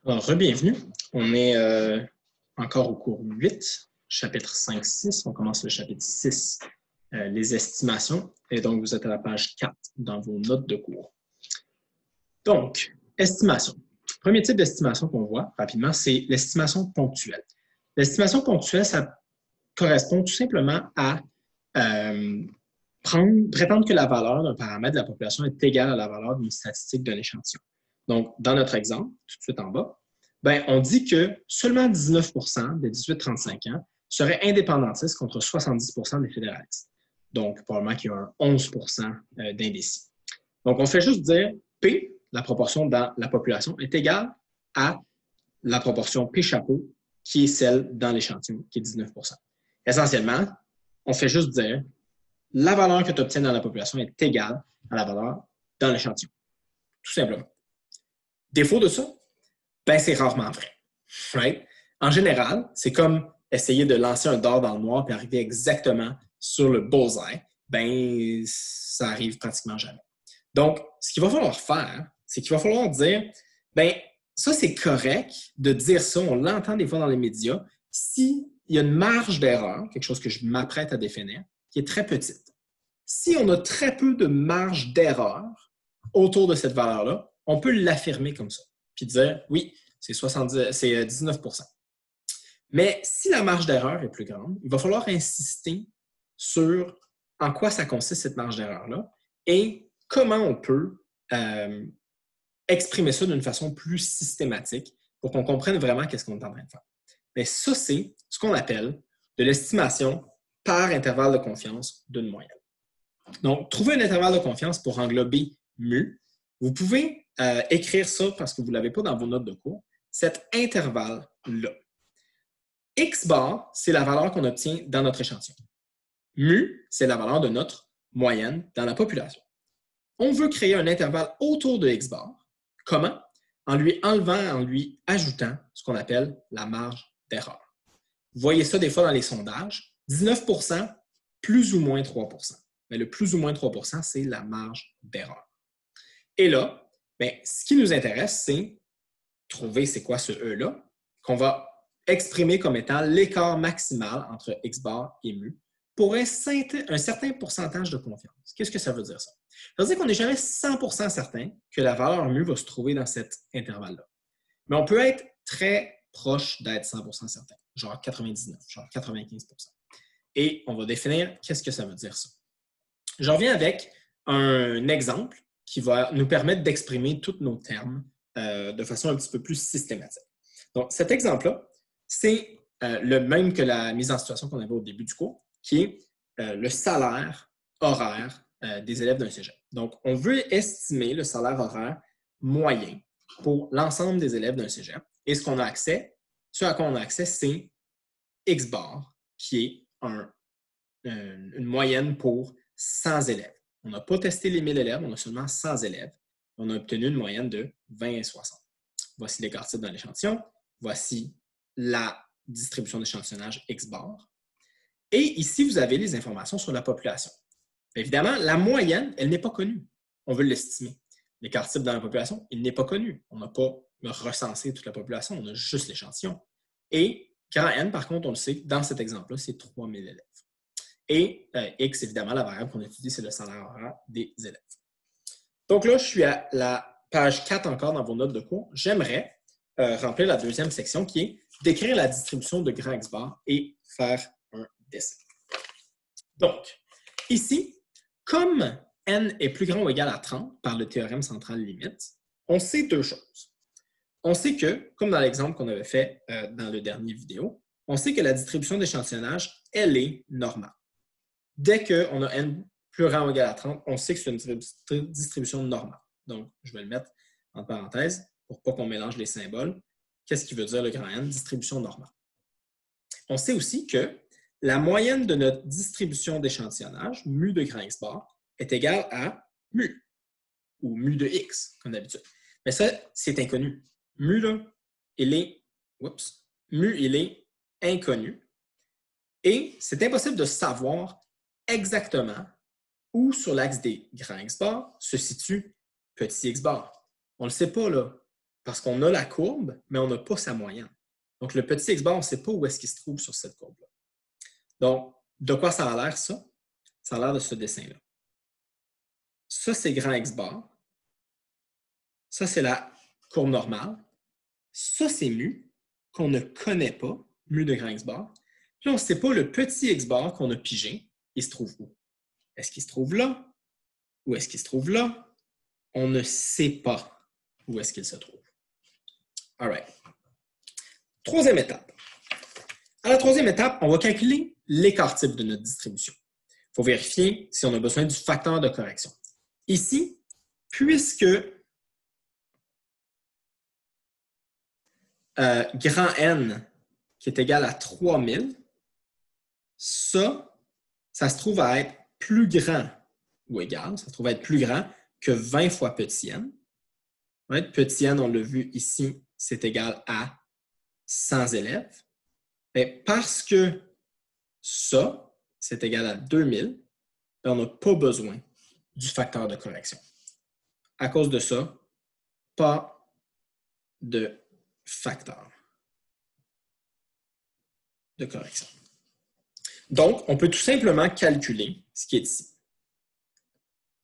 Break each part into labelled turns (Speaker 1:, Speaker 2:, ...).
Speaker 1: Alors, re-bienvenue. On est encore au cours 8, chapitre 5-6. On commence le chapitre 6, les estimations. Et donc, vous êtes à la page 4 dans vos notes de cours. Donc, estimation. Premier type d'estimation qu'on voit rapidement, c'est l'estimation ponctuelle. L'estimation ponctuelle, ça correspond tout simplement à prétendre que la valeur d'un paramètre de la population est égale à la valeur d'une statistique d'un échantillon. Donc, dans notre exemple, tout de suite en bas, ben, on dit que seulement 19 des 18-35 ans seraient indépendantistes contre 70 des fédéralistes. Donc, probablement qu'il y a un 11 d'indécis. Donc, on fait juste dire P, la proportion dans la population, est égale à la proportion P chapeau, qui est celle dans l'échantillon, qui est 19 Essentiellement, on fait juste dire la valeur que tu obtiens dans la population est égale à la valeur dans l'échantillon. Tout simplement. Défaut de ça, ben c'est rarement vrai. Right? En général, c'est comme essayer de lancer un dard dans le noir et arriver exactement sur le bullseye. Ben, ça arrive pratiquement jamais. Donc, ce qu'il va falloir faire, c'est qu'il va falloir dire, ben, ça c'est correct de dire ça, on l'entend des fois dans les médias, s'il y a une marge d'erreur, quelque chose que je m'apprête à définir, qui est très petite. Si on a très peu de marge d'erreur autour de cette valeur-là, on peut l'affirmer comme ça, puis dire, oui, c'est 19 Mais si la marge d'erreur est plus grande, il va falloir insister sur en quoi ça consiste cette marge d'erreur-là et comment on peut exprimer ça d'une façon plus systématique pour qu'on comprenne vraiment qu'est-ce qu'on est en train de faire. Mais ça, c'est ce qu'on appelle de l'estimation par intervalle de confiance d'une moyenne. Donc, trouver un intervalle de confiance pour englober mu. Vous pouvez écrire ça parce que vous ne l'avez pas dans vos notes de cours, cet intervalle-là. X bar, c'est la valeur qu'on obtient dans notre échantillon. Mu, c'est la valeur de notre moyenne dans la population. On veut créer un intervalle autour de X bar. Comment? En lui enlevant, en lui ajoutant ce qu'on appelle la marge d'erreur. Vous voyez ça des fois dans les sondages. 19 plus ou moins 3 Mais le plus ou moins 3 c'est la marge d'erreur. Et là, bien, ce qui nous intéresse, c'est trouver c'est quoi ce E-là, qu'on va exprimer comme étant l'écart maximal entre X bar et mu pour un certain pourcentage de confiance. Qu'est-ce que ça veut dire ça? Ça veut dire qu'on n'est jamais 100% certain que la valeur mu va se trouver dans cet intervalle-là. Mais on peut être très proche d'être 100% certain, genre 99, genre 95%. Et on va définir qu'est-ce que ça veut dire ça. Je reviens avec un exemple qui va nous permettre d'exprimer tous nos termes de façon un petit peu plus systématique. Donc, cet exemple-là, c'est le même que la mise en situation qu'on avait au début du cours, qui est le salaire horaire des élèves d'un cégep. Donc, on veut estimer le salaire horaire moyen pour l'ensemble des élèves d'un cégep. Et ce qu'on a accès, ce à quoi on a accès, c'est X bar, qui est une moyenne pour 100 élèves. On n'a pas testé les 1000 élèves, on a seulement 100 élèves. On a obtenu une moyenne de 20 et 60. Voici l'écart type dans l'échantillon. Voici la distribution d'échantillonnage X bar. Et ici, vous avez les informations sur la population. Évidemment, la moyenne, elle n'est pas connue. On veut l'estimer. L'écart type dans la population, il n'est pas connu. On n'a pas recensé toute la population, on a juste l'échantillon. Et grand N, par contre, on le sait, dans cet exemple-là, c'est 3000 élèves. Et X, évidemment, la variable qu'on étudie, c'est le salaire horaire des élèves. Donc là, je suis à la page 4 encore dans vos notes de cours. J'aimerais remplir la deuxième section qui est décrire la distribution de grand X bar et faire un dessin. Donc, ici, comme n est plus grand ou égal à 30 par le théorème central limite, on sait deux choses. On sait que, comme dans l'exemple qu'on avait fait dans le dernier vidéo, on sait que la distribution d'échantillonnage, elle est normale. Dès qu'on a n plus grand ou égal à 30, on sait que c'est une distribution normale. Donc, je vais le mettre en parenthèse pour pas qu'on mélange les symboles. Qu'est-ce qui veut dire le grand N? Distribution normale. On sait aussi que la moyenne de notre distribution d'échantillonnage, mu de grand X bar, est égale à mu, ou mu de X, comme d'habitude. Mais ça, c'est inconnu. Mu, là, il est inconnu. Et c'est impossible de savoir exactement où sur l'axe des grands X bar se situe petit X bar. On ne le sait pas, là. parce qu'on a la courbe, mais on n'a pas sa moyenne. Donc, le petit x bar, on ne sait pas où est-ce qu'il se trouve sur cette courbe-là. Donc, de quoi ça a l'air, ça? Ça a l'air de ce dessin-là. Ça, c'est grand x bar. Ça, c'est la courbe normale. Ça, c'est mu, qu'on ne connaît pas, mu de grand x bar. Puis là, on ne sait pas le petit x bar qu'on a pigé, il se trouve où? Est-ce qu'il se trouve là? Ou est-ce qu'il se trouve là? On ne sait pas où est-ce qu'il se trouve. All right. Troisième étape. À la troisième étape, on va calculer l'écart type de notre distribution. Il faut vérifier si on a besoin du facteur de correction. Ici, puisque grand N qui est égal à 3000, ça se trouve à être plus grand ou égal, ça se trouve à être plus grand que 20 fois petit n. Petit n, on l'a vu ici, c'est égal à 100 élèves. Et parce que ça, c'est égal à 2000, on n'a pas besoin du facteur de correction. À cause de ça, pas de facteur de correction. Donc, on peut tout simplement calculer ce qui est ici.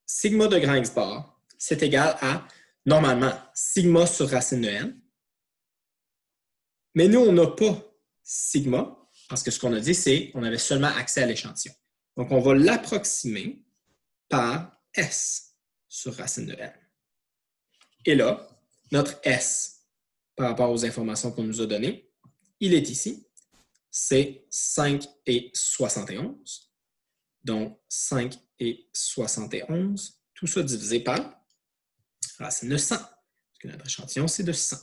Speaker 1: Sigma de grand x bar, c'est égal à, normalement, sigma sur racine de n. Mais nous, on n'a pas sigma, parce que ce qu'on a dit, c'est qu'on avait seulement accès à l'échantillon. Donc, on va l'approximer par S sur racine de n. Et là, notre S, par rapport aux informations qu'on nous a données, il est ici. C'est 5 et 71. Donc, 5 et 71, tout ça divisé par racine de 100, parce que notre échantillon, c'est de 100.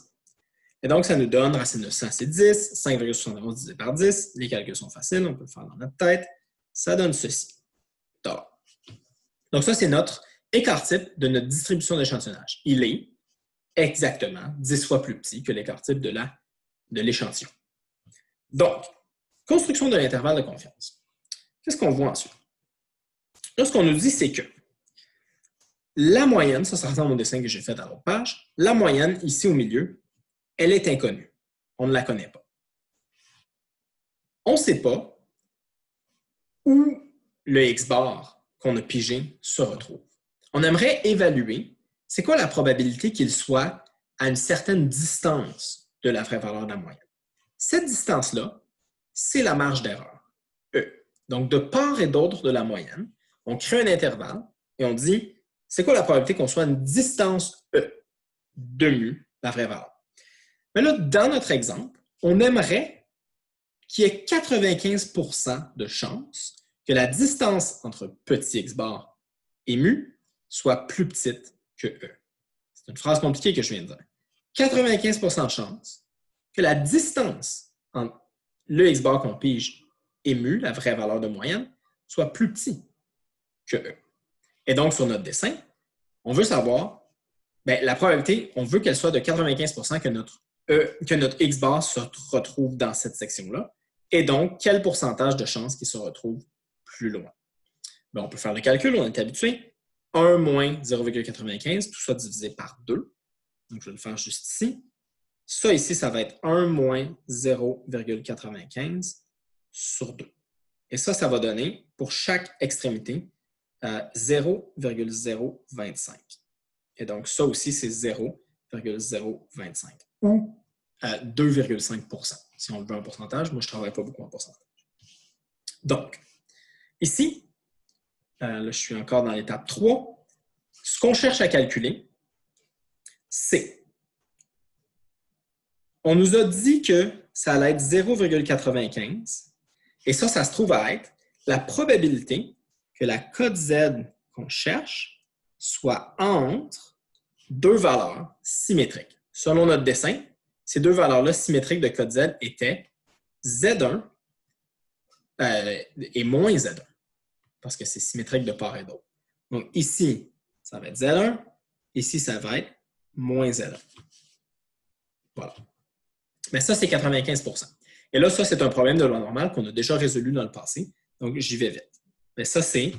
Speaker 1: Et donc, ça nous donne, racine de 100, c'est 10, 5,71 divisé par 10. Les calculs sont faciles, on peut le faire dans notre tête. Ça donne ceci. Donc, ça, c'est notre écart type de notre distribution d'échantillonnage. Il est exactement 10 fois plus petit que l'écart type de l'échantillon. Donc, construction de l'intervalle de confiance. Qu'est-ce qu'on voit ensuite? Là, ce qu'on nous dit, c'est que la moyenne, ça ressemble au dessin que j'ai fait à l'autre page, la moyenne, ici au milieu, elle est inconnue. On ne la connaît pas. On ne sait pas où le x-bar qu'on a pigé se retrouve. On aimerait évaluer, c'est quoi la probabilité qu'il soit à une certaine distance de la vraie valeur de la moyenne. Cette distance-là, c'est la marge d'erreur, E. Donc, de part et d'autre de la moyenne, on crée un intervalle et on dit, c'est quoi la probabilité qu'on soit à une distance E de mu, la vraie valeur. Mais là, dans notre exemple, on aimerait qu'il y ait 95% de chances que la distance entre petit x bar et mu soit plus petite que E. C'est une phrase compliquée que je viens de dire. 95% de chances que la distance entre le x bar qu'on pige et mu, la vraie valeur de moyenne, soit plus petit que E. Et donc, sur notre dessin, on veut savoir, la probabilité, on veut qu'elle soit de 95% que notre x bar se retrouve dans cette section-là. Et donc, quel pourcentage de chances qu'il se retrouve plus loin? On peut faire le calcul, on est habitué. 1 moins 0,95, tout ça divisé par 2. Donc, je vais le faire juste ici. Ça ici, ça va être 1 moins 0,95 sur 2. Et ça va donner, pour chaque extrémité, 0,025. Et donc, ça aussi, c'est 0,025 ou 2,5%. Si on veut un pourcentage, moi, je ne travaille pas beaucoup en pourcentage. Donc, ici, là, je suis encore dans l'étape 3. Ce qu'on cherche à calculer, c'est, on nous a dit que ça allait être 0,95 et ça se trouve à être la probabilité que la cote Z qu'on cherche soit entre deux valeurs symétriques. Selon notre dessin, ces deux valeurs-là symétriques de cote Z étaient Z1 et moins Z1, parce que c'est symétrique de part et d'autre. Donc ici, ça va être Z1, ici, ça va être moins Z1. Voilà. Mais ça, c'est 95%. Et là, ça, c'est un problème de loi normale qu'on a déjà résolu dans le passé, donc j'y vais vite. Mais ça, c'est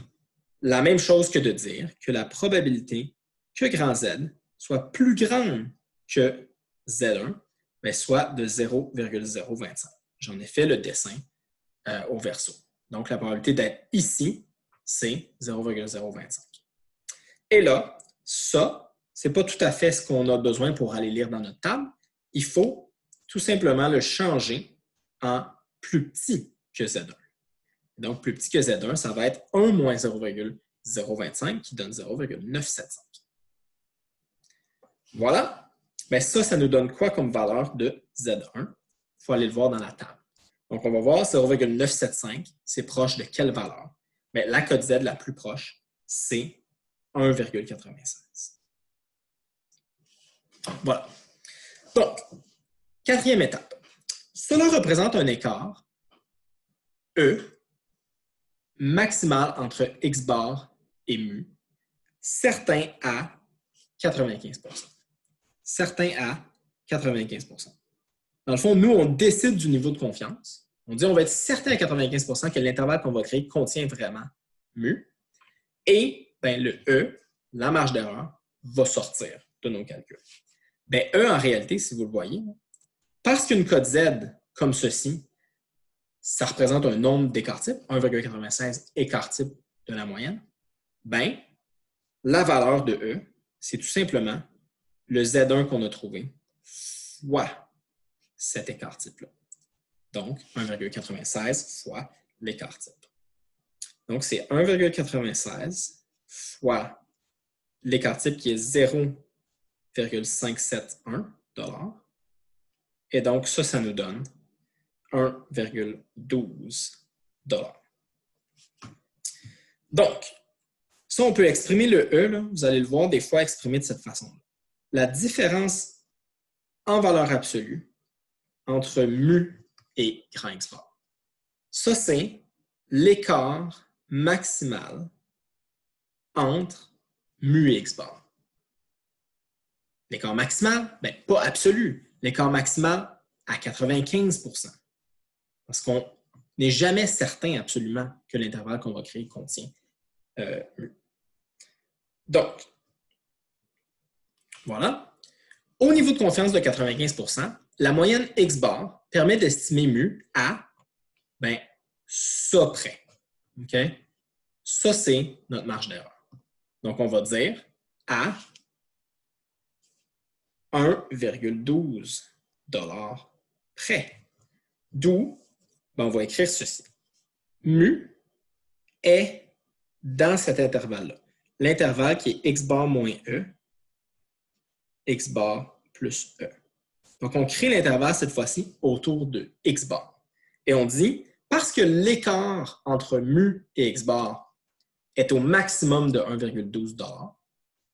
Speaker 1: la même chose que de dire que la probabilité que grand Z soit plus grande que Z1, bien, soit de 0,025. J'en ai fait le dessin au verso. Donc, la probabilité d'être ici, c'est 0,025. Et là, ça, ce n'est pas tout à fait ce qu'on a besoin pour aller lire dans notre table. Il faut tout simplement le changer en plus petit que Z1. Donc, plus petit que Z1, ça va être 1 moins 0,025 qui donne 0,975. Voilà. Bien, ça nous donne quoi comme valeur de Z1? Il faut aller le voir dans la table. Donc, on va voir 0,975, c'est proche de quelle valeur? Bien, la cote Z la plus proche, c'est 1,96. Voilà. Donc, quatrième étape. Cela représente un écart E maximal entre X bar et mu, certain à 95 %. Certain à 95 %. Dans le fond, nous, on décide du niveau de confiance. On dit on va être certain à 95 % que l'intervalle qu'on va créer contient vraiment mu. Et bien, le E, la marge d'erreur, va sortir de nos calculs. Bien, E, en réalité, si vous le voyez, parce qu'une cote Z comme ceci, ça représente un nombre d'écart type, 1,96 écart type de la moyenne, bien, la valeur de E, c'est tout simplement le Z1 qu'on a trouvé fois cet écart type-là. Donc, 1,96 fois l'écart type. Donc, c'est 1,96 fois l'écart type qui est 0,571 $. Et donc, ça nous donne 1,12 $. Donc, ça, on peut exprimer le E, là, vous allez le voir des fois exprimé de cette façon-là. La différence en valeur absolue entre mu et grand X bar. Ça, c'est l'écart maximal entre mu et X bar. L'écart maximal, bien, pas absolu. L'écart maximal à 95 %. Parce qu'on n'est jamais certain absolument que l'intervalle qu'on va créer contient mu. Donc, voilà. Au niveau de confiance de 95 %, la moyenne X bar permet d'estimer mu à ben, ça près. OK? Ça, c'est notre marge d'erreur. Donc, on va dire à 1,12 $ près. D'où, ben, on va écrire ceci. Mu est dans cet intervalle-là. L'intervalle qui est X bar moins E, X bar plus E. Donc, on crée l'intervalle cette fois-ci autour de X bar. Et on dit, parce que l'écart entre mu et X bar est au maximum de 1,12 $,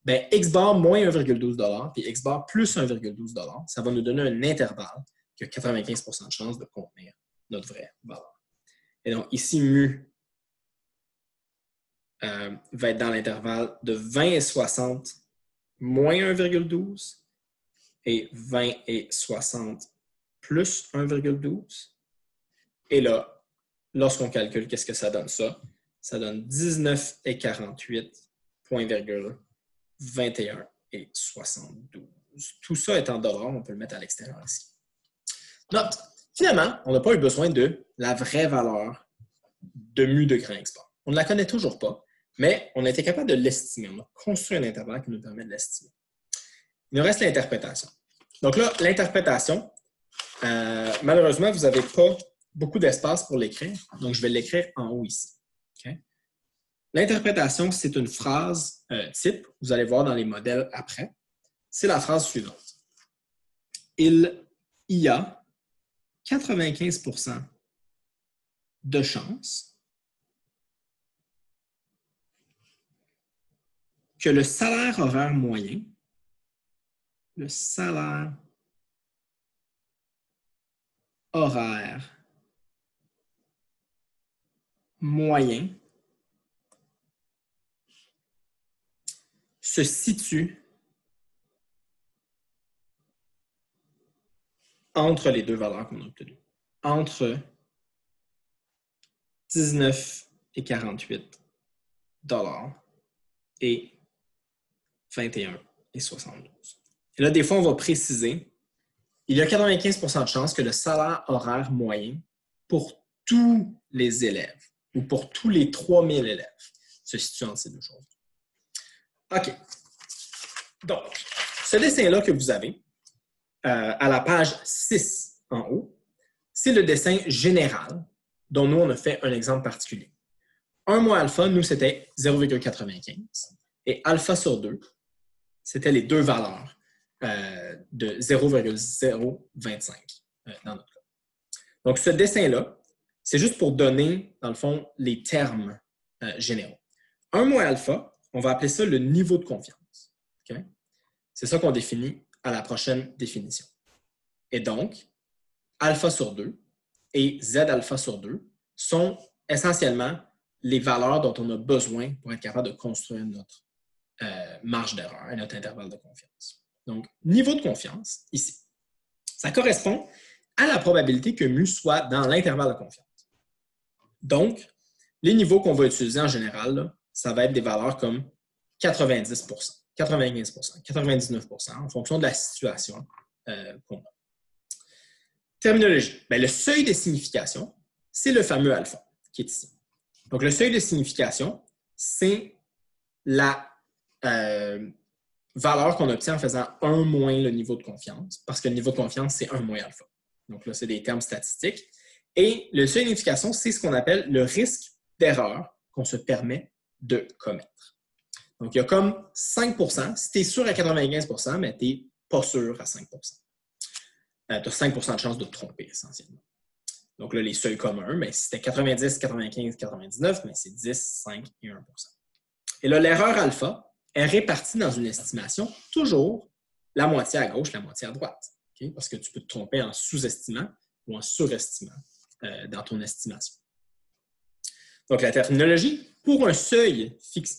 Speaker 1: ben X bar moins 1,12 $ puis X bar plus 1,12 $, ça va nous donner un intervalle qui a 95 % de chance de contenir notre vraie valeur. Et donc, ici, mu va être dans l'intervalle de 20 et 60 moins 1,12 et 20 et 60 plus 1,12. Et là, lorsqu'on calcule, qu'est-ce que ça donne ça? Ça donne 19 et 48, point virgule, 21 et 72. Tout ça est en dollars, on peut le mettre à l'extérieur ici. Note, finalement, on n'a pas eu besoin de la vraie valeur de mu de grand X bar. On ne la connaît toujours pas, mais on a été capable de l'estimer. On a construit un intervalle qui nous permet de l'estimer. Il nous reste l'interprétation. Donc là, l'interprétation, malheureusement, vous n'avez pas beaucoup d'espace pour l'écrire, donc je vais l'écrire en haut ici. Okay? L'interprétation, c'est une phrase type, vous allez voir dans les modèles après. C'est la phrase suivante. Il y a 95 % de chances que le salaire horaire moyen, le salaire horaire moyen se situe entre les deux valeurs qu'on a obtenues. Entre 19 et 48 $ et 21 et 72. Et là, des fois, on va préciser il y a 95% de chances que le salaire horaire moyen pour tous les élèves ou pour tous les 3000 élèves se situe entre ces deux choses. OK. Donc, ce dessin-là que vous avez à la page 6 en haut, c'est le dessin général dont nous, on a fait un exemple particulier. 1 moins alpha, nous, c'était 0,95 et alpha sur 2, c'était les deux valeurs de 0,025 dans notre cas. Donc, ce dessin-là, c'est juste pour donner, dans le fond, les termes généraux. 1 moins alpha, on va appeler ça le niveau de confiance. Okay? C'est ça qu'on définit à la prochaine définition. Et donc, alpha sur 2 et Z alpha sur 2 sont essentiellement les valeurs dont on a besoin pour être capable de construire notre marge d'erreur et notre intervalle de confiance. Donc, niveau de confiance, ici, ça correspond à la probabilité que mu soit dans l'intervalle de confiance. Donc, les niveaux qu'on va utiliser en général, là, ça va être des valeurs comme 90 95 99 en fonction de la situation qu'on a. Terminologie. Bien, le seuil de signification, c'est le fameux alpha qui est ici. Donc, le seuil de signification, c'est la valeur qu'on obtient en faisant 1 moins le niveau de confiance, parce que le niveau de confiance, c'est 1 moins alpha. Donc là, c'est des termes statistiques. Et le seuil de signification, c'est ce qu'on appelle le risque d'erreur qu'on se permet de commettre. Donc, il y a comme 5 si tu es sûr à 95 mais tu n'es pas sûr à 5 tu as 5 de chance de te tromper, essentiellement. Donc là, les seuils communs, mais si c'était 90, 95, 99, mais c'est 10, 5 et 1 Et là, l'erreur alpha est répartie dans une estimation toujours la moitié à gauche, la moitié à droite. Okay? Parce que tu peux te tromper en sous-estimant ou en surestimant dans ton estimation. Donc, la terminologie, pour un seuil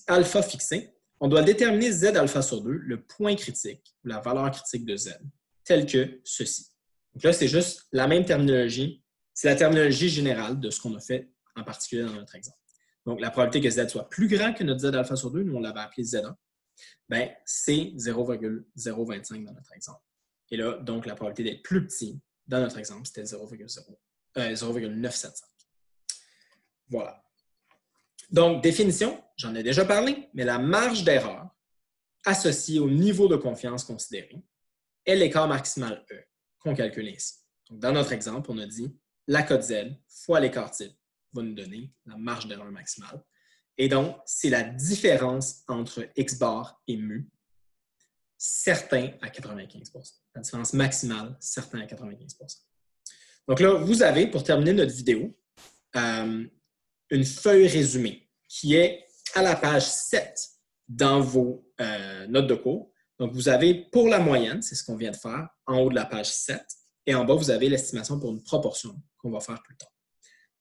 Speaker 1: alpha fixé, on doit déterminer Z alpha sur 2, le point critique, ou la valeur critique de Z, tel que ceci. Donc là, c'est juste la même terminologie. C'est la terminologie générale de ce qu'on a fait en particulier dans notre exemple. Donc, la probabilité que Z soit plus grand que notre Z alpha sur 2, nous on l'avait appelé Z1, bien, c'est 0,025 dans notre exemple. Et là, donc, la probabilité d'être plus petit dans notre exemple, c'était 0,975. Voilà. Donc, définition, j'en ai déjà parlé, mais la marge d'erreur associée au niveau de confiance considéré est l'écart maximal E qu'on calcule ainsi. Donc, dans notre exemple, on a dit la cote Z fois l'écart type va nous donner la marge d'erreur maximale. Et donc, c'est la différence entre X bar et mu, certain à 95 La différence maximale, certain à 95 Donc là, vous avez, pour terminer notre vidéo, une feuille résumée qui est à la page 7 dans vos notes de cours. Donc, vous avez pour la moyenne, c'est ce qu'on vient de faire, en haut de la page 7, et en bas, vous avez l'estimation pour une proportion qu'on va faire plus tard.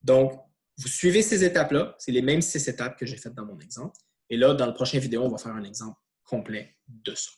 Speaker 1: Donc, vous suivez ces étapes-là, c'est les mêmes 6 étapes que j'ai faites dans mon exemple. Et là, dans la prochaine vidéo, on va faire un exemple complet de ça.